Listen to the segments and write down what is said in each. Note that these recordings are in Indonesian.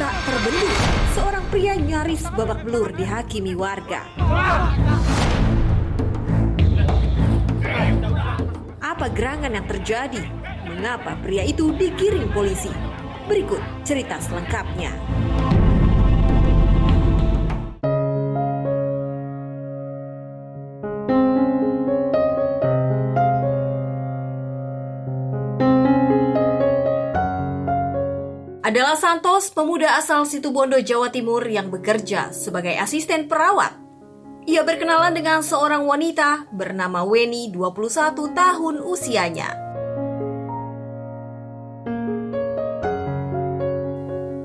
Tak terbendung, seorang pria nyaris babak belur dihakimi warga. Apa gerangan yang terjadi? Mengapa pria itu digiring polisi? Berikut cerita selengkapnya. Adalah Santos, pemuda asal Situbondo, Jawa Timur yang bekerja sebagai asisten perawat. Ia berkenalan dengan seorang wanita bernama Weni, 21 tahun usianya.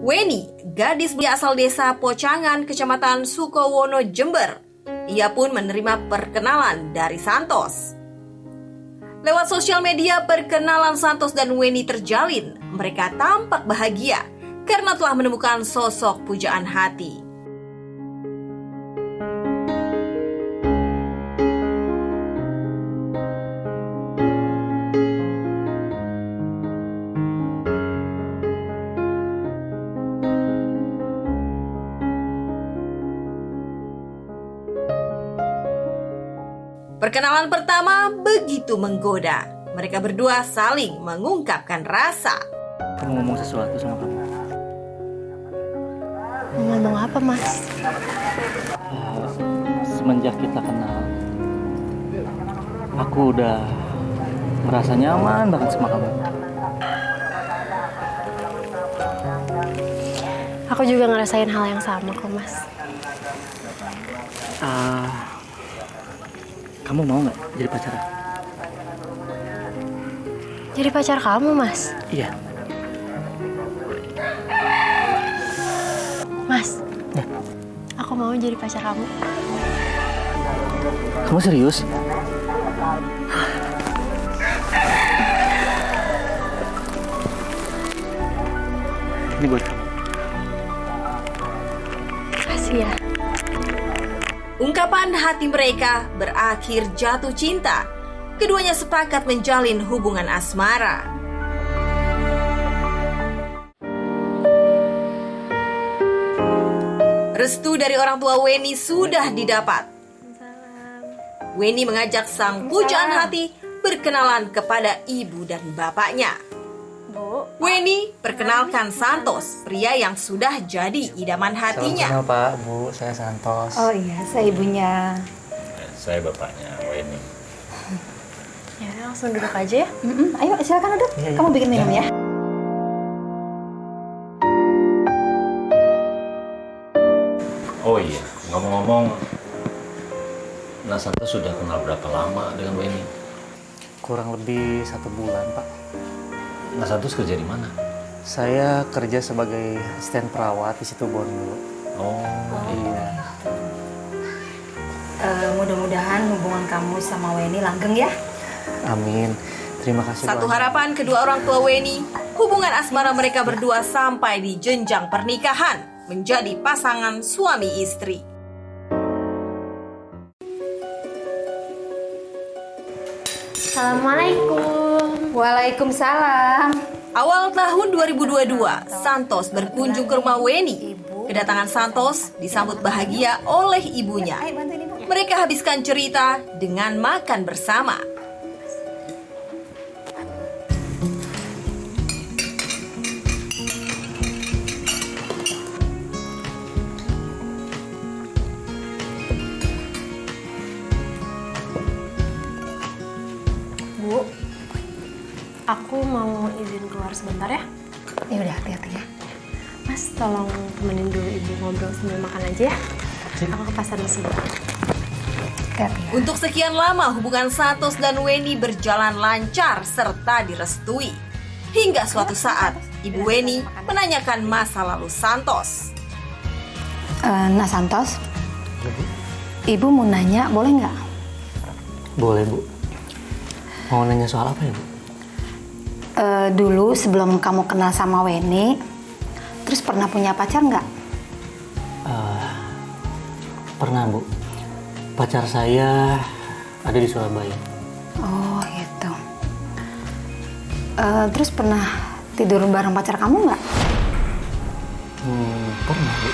Weni, gadis belia asal desa Pocangan, kecamatan Sukowono, Jember. Ia pun menerima perkenalan dari Santos. Lewat sosial media, perkenalan Santos dan Weni terjalin. Mereka tampak bahagia karena telah menemukan sosok pujaan hati. Perkenalan pertama begitu menggoda. Mereka berdua saling mengungkapkan rasa. Kamu ngomong sesuatu sama kamu. Ngomong apa, Mas? Semenjak kita kenal, aku udah merasa nyaman banget sama kamu. Aku juga ngerasain hal yang sama kok, Mas. Kamu mau nggak jadi pacar aku? Jadi pacar kamu, Mas? Iya. Mas, Ya. aku mau jadi pacar kamu. Kamu serius? Ini buat kamu. Makasih ya. Ungkapan hati mereka berakhir jatuh cinta. Keduanya sepakat menjalin hubungan asmara. Restu dari orang tua Weni sudah didapat. Weni mengajak sang pujaan hati berkenalan kepada ibu dan bapaknya. Bu, Weni perkenalkan Santos, pria yang sudah jadi idaman hatinya. Salam kenal Pak, Bu, saya Santos. Oh iya, saya ibunya. Saya bapaknya, Weni. ya langsung duduk aja ya. Ayo silakan duduk. Iya, iya. Kamu bikin minum ya. Oh iya, ngomong-ngomong, Nasanto sudah kenal berapa lama dengan Weni? Kurang lebih 1 bulan, Pak. Nasanto kerja di mana? Saya kerja sebagai asisten perawat di Situbondo. Oh, Iya. Mudah-mudahan hubungan kamu sama Weni langgeng ya. Amin. Terima kasih Satu banyak. harapan kedua orang tua Weni, hubungan asmara mereka berdua sampai di jenjang pernikahan, menjadi pasangan suami istri. Assalamualaikum. Waalaikumsalam. Awal tahun 2022, Santos berkunjung ke rumah Weni. Kedatangan Santos disambut bahagia oleh ibunya. Ayo bantuin ibu. Mereka habiskan cerita dengan makan bersama. Bu, aku mau izin keluar sebentar ya. Ya udah, hati-hati ya. Mas, tolong temenin dulu ibu ngobrol sambil makan aja ya. Aku ke pasar dulu sebentar. Hati-hati ya. Untuk sekian lama hubungan Santos dan Weni berjalan lancar serta direstui. Hingga suatu saat, Ibu Weni menanyakan masa lalu Santos. Nah Santos, ibu mau nanya boleh nggak? Boleh, Bu. Mau nanya soal apa ya, Bu? Dulu sebelum kamu kenal sama Weni, terus pernah punya pacar nggak? Pernah, Bu. Pacar saya ada di Surabaya. Oh gitu. Terus pernah tidur bareng pacar kamu nggak? Pernah, Bu.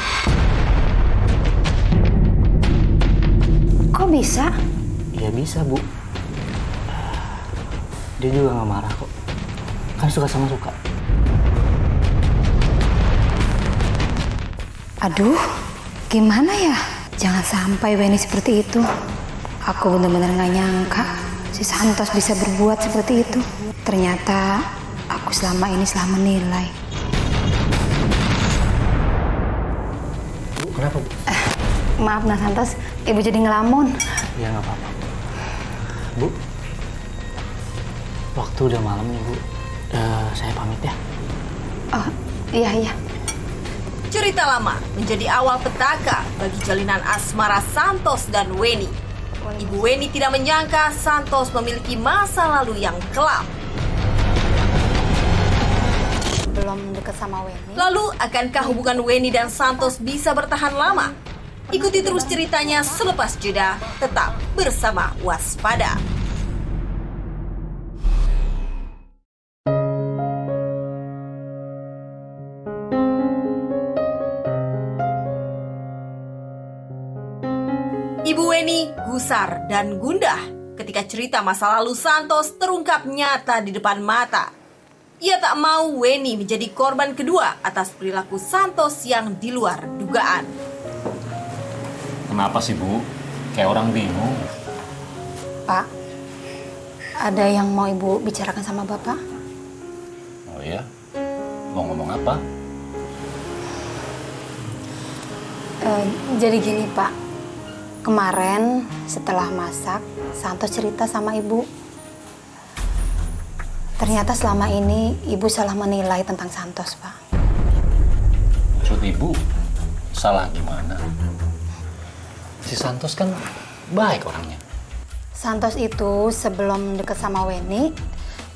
Kok bisa? Ya bisa, Bu. Dia juga nggak marah kok. Kan suka sama suka. Aduh, gimana ya? Jangan sampai Weni seperti itu. Aku benar-benar nggak nyangka si Santos bisa berbuat seperti itu. Ternyata aku selama ini salah menilai. Bu, kenapa, Bu? Maaf, Nah Santos, Ibu jadi ngelamun. Ya nggak apa-apa. Bu, waktu udah malam nih, Bu. Saya pamit ya. Oh, iya. Cerita lama menjadi awal petaka bagi jalinan asmara Santos dan Weni. Ibu Weni tidak menyangka Santos memiliki masa lalu yang kelam. Belum deket sama Weni. Lalu, akankah hubungan Weni dan Santos bisa bertahan lama? Ikuti terus ceritanya selepas jeda, tetap bersama Waspada. Ibu Weni gusar dan gundah ketika cerita masa lalu Santos terungkap nyata di depan mata. Ia tak mau Weni menjadi korban kedua atas perilaku Santos yang di luar dugaan. Kenapa sih, Bu? Kayak orang bingung. Pak, ada yang mau Ibu bicarakan sama Bapak? Oh iya? Mau ngomong apa? Jadi gini, Pak. Kemarin setelah masak, Santos cerita sama Ibu. Ternyata selama ini Ibu salah menilai tentang Santos, Pak. Maksud Ibu, salah gimana? Si Santos kan baik orangnya. Santos itu sebelum deket sama Weni,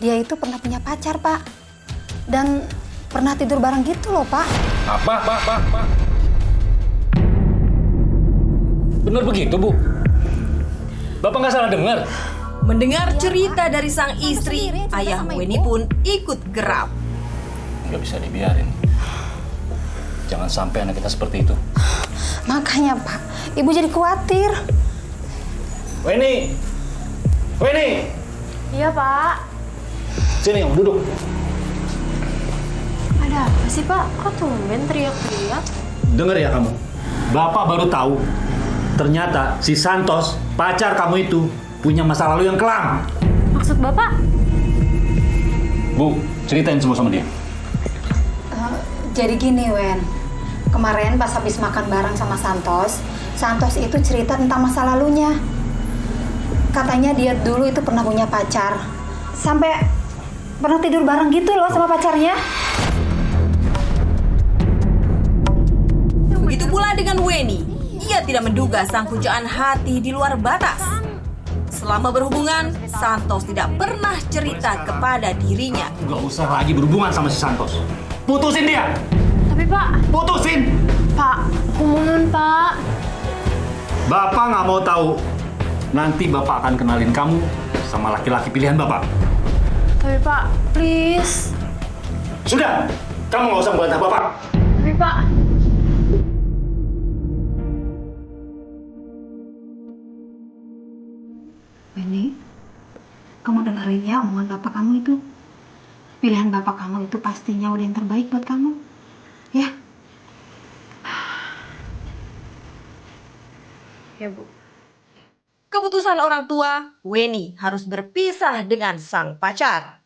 dia itu pernah punya pacar, Pak. Dan pernah tidur bareng gitu loh, Pak. Apa? Bener begitu, Bu? Bapak nggak salah dengar? Mendengar cerita dari sang istri, ayah Weni pun ikut geram. Nggak bisa dibiarin. Jangan sampai anak kita seperti itu. Makanya, Pak, Ibu jadi khawatir. Weni! Iya, Pak. Sini, kamu duduk. Ada apa sih, Pak? Kok tumben teriak-teriak? Dengar ya kamu. Bapak baru tahu. Ternyata si Santos, pacar kamu itu, punya masa lalu yang kelam. Maksud Bapak? Bu, ceritain semua sama dia. Jadi gini, Wen. Kemarin pas habis makan bareng sama Santos, Santos itu cerita tentang masa lalunya. Katanya dia dulu itu pernah punya pacar. Sampai pernah tidur bareng gitu loh sama pacarnya. Begitu pula dengan Weni. Ia tidak menduga sang pujaan hati di luar batas. Selama berhubungan, Santos tidak pernah cerita kepada dirinya. Nggak usah lagi berhubungan sama si Santos. Putusin dia! Tapi, Pak. Putusin! Pak, aku mohon, Pak. Bapak nggak mau tahu. Nanti Bapak akan kenalin kamu sama laki-laki pilihan Bapak. Tapi, Pak, please. Sudah! Kamu nggak usah membantah Bapak. Tapi, Pak. Weni, kamu dengerin ya omongan bapak kamu itu. Pilihan bapak kamu itu pastinya udah yang terbaik buat kamu. Ya. Ya, Bu. Keputusan orang tua, Weni harus berpisah dengan sang pacar.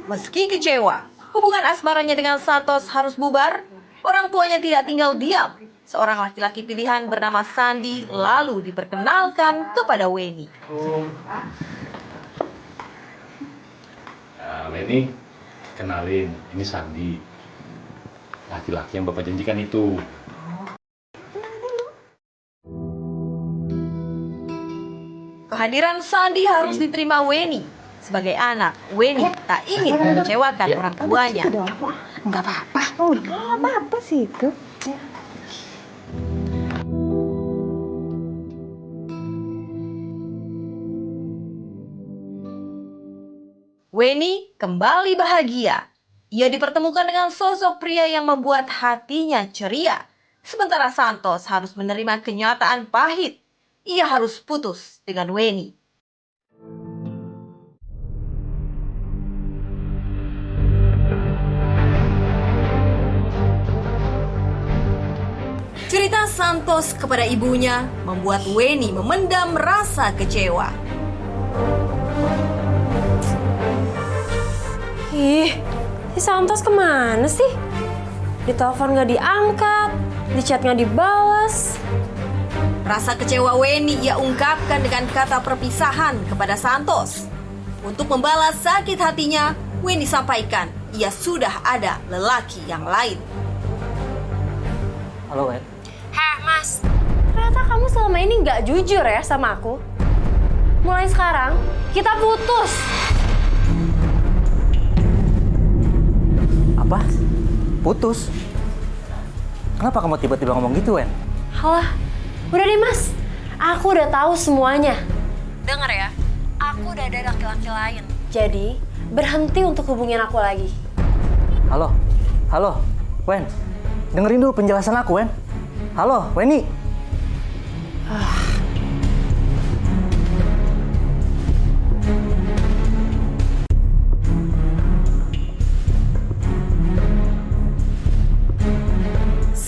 Meski kecewa, hubungan asmaranya dengan Santos harus bubar. Orang tuanya tidak tinggal diam. Seorang laki-laki pilihan bernama Sandi lalu diperkenalkan kepada Weni. Weni, kenalin, ini Sandi. Laki-laki yang Bapak janjikan itu. Kehadiran Sandi harus diterima Weni. Sebagai anak, Weni tak ingin mengecewakan orang tuanya. Enggak apa-apa. Oh, enggak apa-apa sih itu. Weni kembali bahagia. Ia dipertemukan dengan sosok pria yang membuat hatinya ceria. Sementara Santos harus menerima kenyataan pahit. Ia harus putus dengan Weni. Cerita Santos kepada ibunya membuat Weni memendam rasa kecewa. Ih, si Santos kemana sih? Ditelepon gak diangkat, di chat gak dibales. Rasa kecewa Weni ia ungkapkan dengan kata perpisahan kepada Santos. Untuk membalas sakit hatinya, Weni sampaikan ia sudah ada lelaki yang lain. Halo, Wen. Heh, Mas. Ternyata kamu selama ini gak jujur ya sama aku. Mulai sekarang, kita putus. Apa? Putus? Kenapa kamu tiba-tiba ngomong gitu, Wen? Halah, udah deh Mas. Aku udah tahu semuanya. Dengar ya, aku udah ada laki-laki lain. Jadi, berhenti untuk hubungin aku lagi. Halo? Halo? Wen? Dengerin dulu penjelasan aku, Wen. Halo, Weni.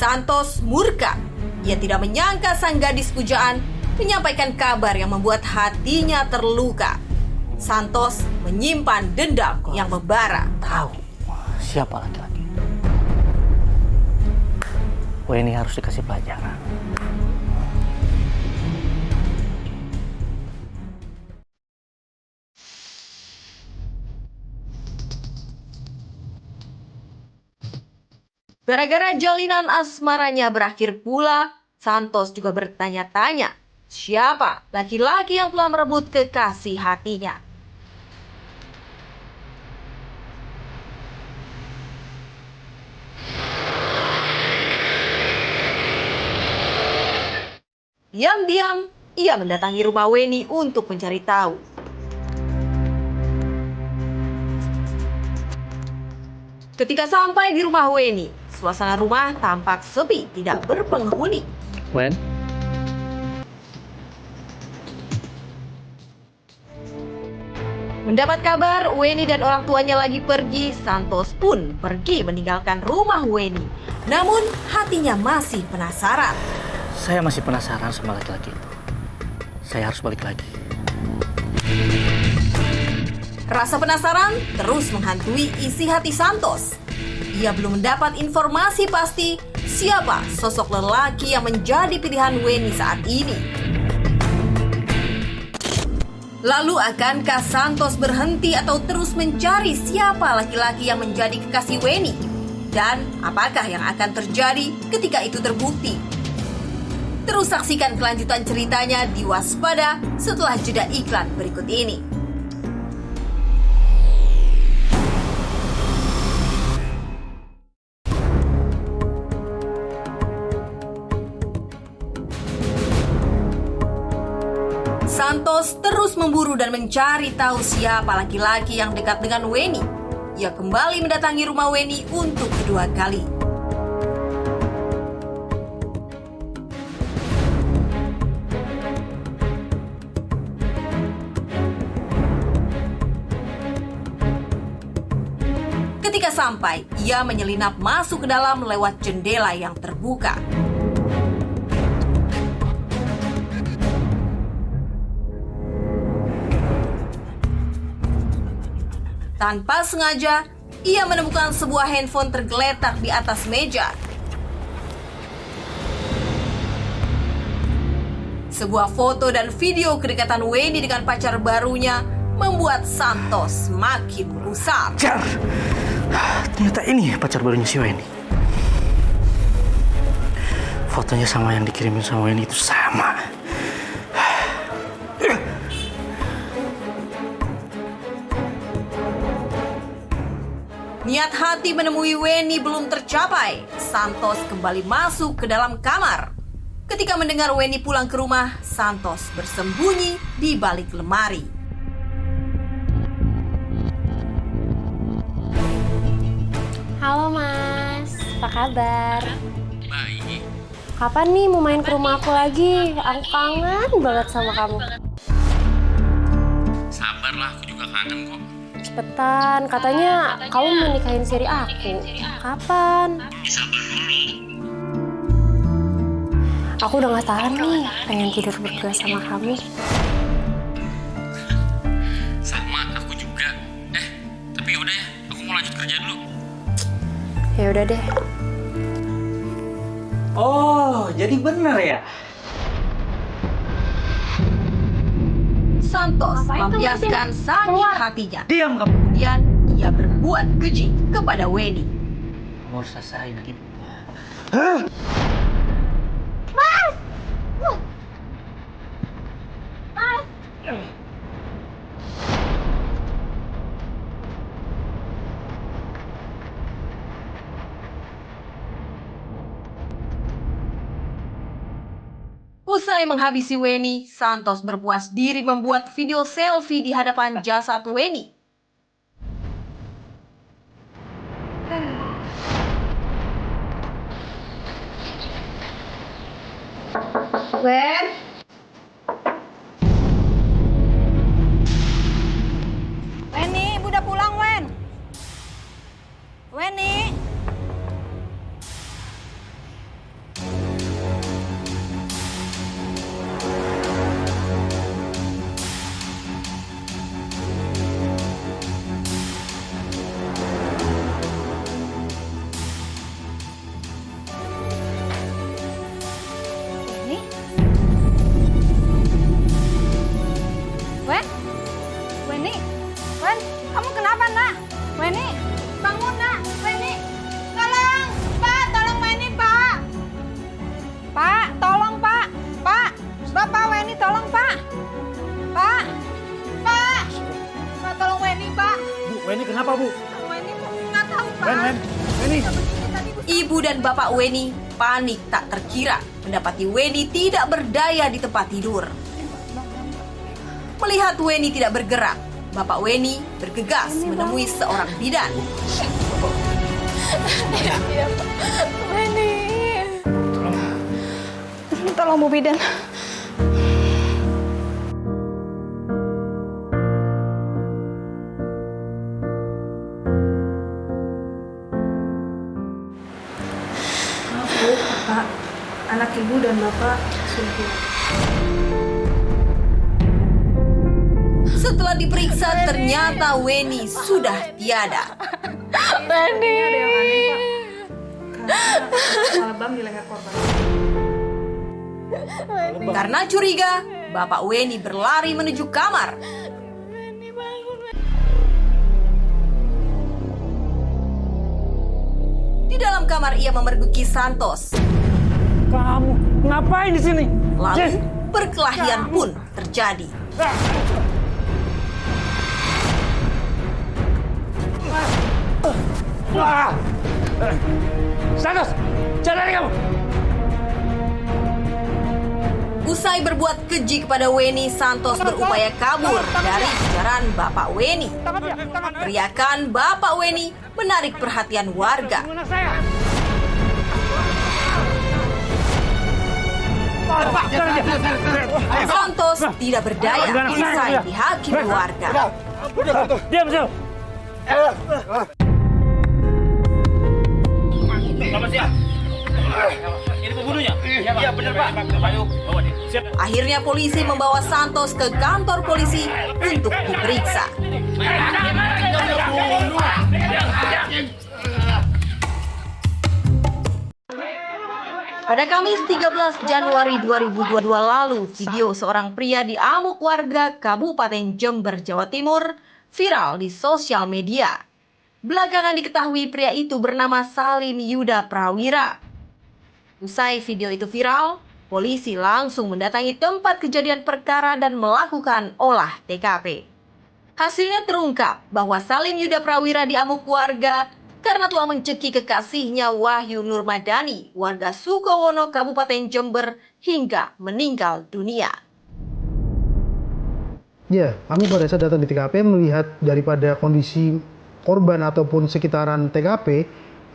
Santos murka. Ia tidak menyangka sang gadis pujaan menyampaikan kabar yang membuat hatinya terluka. Santos menyimpan dendam yang membara. Tahu siapa laki-laki? Weni harus dikasih pelajaran. Gara-gara jalinan asmaranya berakhir pula, Santos juga bertanya-tanya, siapa laki-laki yang telah merebut kekasih hatinya? Diam-diam, ia mendatangi rumah Weni untuk mencari tahu. Ketika sampai di rumah Weni, suasana rumah tampak sepi, tidak berpenghuni. Wen? Mendapat kabar Weni dan orang tuanya lagi pergi, Santos pun pergi meninggalkan rumah Weni. Namun hatinya masih penasaran. Saya masih penasaran sama laki-laki itu. Saya harus balik lagi. Rasa penasaran terus menghantui isi hati Santos. Ia belum mendapat informasi pasti siapa sosok lelaki yang menjadi pilihan Weni saat ini. Lalu akankah Santos berhenti atau terus mencari siapa laki-laki yang menjadi kekasih Weni? Dan apakah yang akan terjadi ketika itu terbukti? Terus saksikan kelanjutan ceritanya di Waspada setelah jeda iklan berikut ini. Santos terus memburu dan mencari tahu siapa laki-laki yang dekat dengan Weni. Ia kembali mendatangi rumah Weni untuk kedua kali. Ketika sampai, ia menyelinap masuk ke dalam lewat jendela yang terbuka. Tanpa sengaja, ia menemukan sebuah handphone tergeletak di atas meja. Sebuah foto dan video kedekatan Weni dengan pacar barunya membuat Santos makin gusar. Ternyata ini pacar barunya si Weni. Fotonya sama yang dikirimin sama Weni itu sama. Niat hati menemui Weni belum tercapai. Santos kembali masuk ke dalam kamar. Ketika mendengar Weni pulang ke rumah, Santos bersembunyi di balik lemari. apa kabar? Baik. Kapan nih mau main ke rumah aku lagi? Aku kangen banget sama kamu. Sabarlah, aku juga kangen kok. Cepetan, katanya kamu mau nikahin siri aku. Kapan? Sabar dulu. Aku udah gak tahan nih, pengen tidur berdua sama kamu. Sama, aku juga. Tapi udah ya, aku mau lanjut kerja dulu. Ya udah deh. Oh, jadi bener ya? Santos membiaskan sakit hatinya. Diam kamu. Kemudian ia berbuat keji kepada Weni. Kamu harus rasain gitu. Usai menghabisi Weni, Santos berpuas diri membuat video selfie di hadapan jasad Weni. Wen, Weni, ibu udah pulang, Wen. Weni. Weni? Wen? Weni? Wen, kamu kenapa, nak? Weni, bangun, nak. Weni, tolong. Pak, tolong Weni, Pak. Pak, tolong, Pak. Pak, Bapak Weni, tolong, Pak. Pak, Pak. Pak, tolong Weni, Pak. Bu, Weni kenapa, Bu? Weni, nggak tahu, Pak. Weni. Ibu dan bapak Weni panik tak terkira mendapati Weni tidak berdaya di tempat tidur. Melihat Weni tidak bergerak, bapak Weni bergegas menemui seorang bidan. tolong Bu Bidan. Pak, anak ibu dan bapak sudah. Setelah diperiksa ternyata Weni sudah tiada. Ini ada yang aneh, Pak. Karena lebam di leher korban. Karena curiga, bapak Weni berlari menuju kamar. Di dalam kamar ia memergoki Santos. Kamu ngapain di sini? Lalu perkelahian pun terjadi. Santos, jangan lari kamu. Usai berbuat keji kepada Weni, Santos berupaya kabur dari kejaran bapak Weni. Teriakan bapak Weni menarik perhatian warga. Santos tidak berdaya usai dihakimi warga. Diam, diam. Selamat siang. Ini pembunuhnya? Iya, benar, Pak. Ayo, bawa dia. Siap. Akhirnya polisi membawa Santos ke kantor polisi untuk diperiksa. Pada Kamis 13 Januari 2022 lalu, video seorang pria diamuk warga Kabupaten Jember, Jawa Timur viral di sosial media. Belakangan diketahui pria itu bernama Salim Yuda Prawira. Usai video itu viral, polisi langsung mendatangi tempat kejadian perkara dan melakukan olah TKP. Hasilnya terungkap bahwa Salim Yuda Prawira diamuk warga karena telah mencekik kekasihnya Wahyu Nurmadani, warga Sukowono, Kabupaten Jember, hingga meninggal dunia. Ya, kami pada saat datang di TKP melihat daripada kondisi korban ataupun sekitaran TKP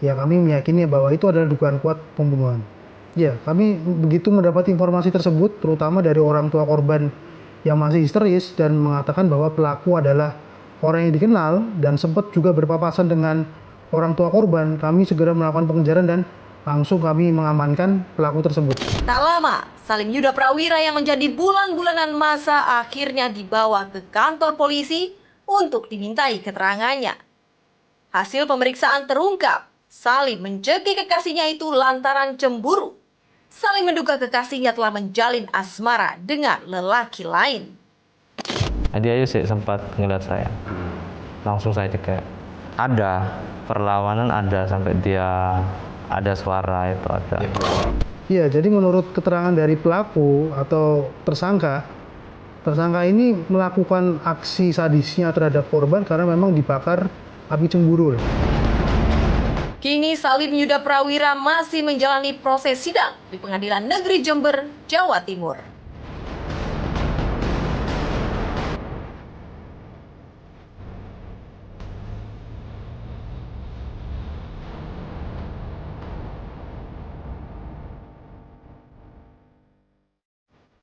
ya kami meyakini bahwa itu adalah dugaan kuat pembunuhan. Ya, kami begitu mendapat informasi tersebut, terutama dari orang tua korban yang masih histeris dan mengatakan bahwa pelaku adalah orang yang dikenal dan sempat juga berpapasan dengan orang tua korban, kami segera melakukan pengejaran dan langsung kami mengamankan pelaku tersebut. Tak lama, Salim Yuda Prawira yang menjadi bulan-bulanan masa akhirnya dibawa ke kantor polisi untuk dimintai keterangannya. Hasil pemeriksaan terungkap, Salim mencekik kekasihnya itu lantaran cemburu. Salim menduga kekasihnya telah menjalin asmara dengan lelaki lain. Dia sih sempat ngeliat saya, langsung saya cek. Ada perlawanan, ada sampai dia ada suara itu ada. Iya, jadi menurut keterangan dari pelaku atau tersangka ini melakukan aksi sadisnya terhadap korban karena memang dibakar api cemburu. Kini Salim Yuda Prawira masih menjalani proses sidang di Pengadilan Negeri Jember, Jawa Timur.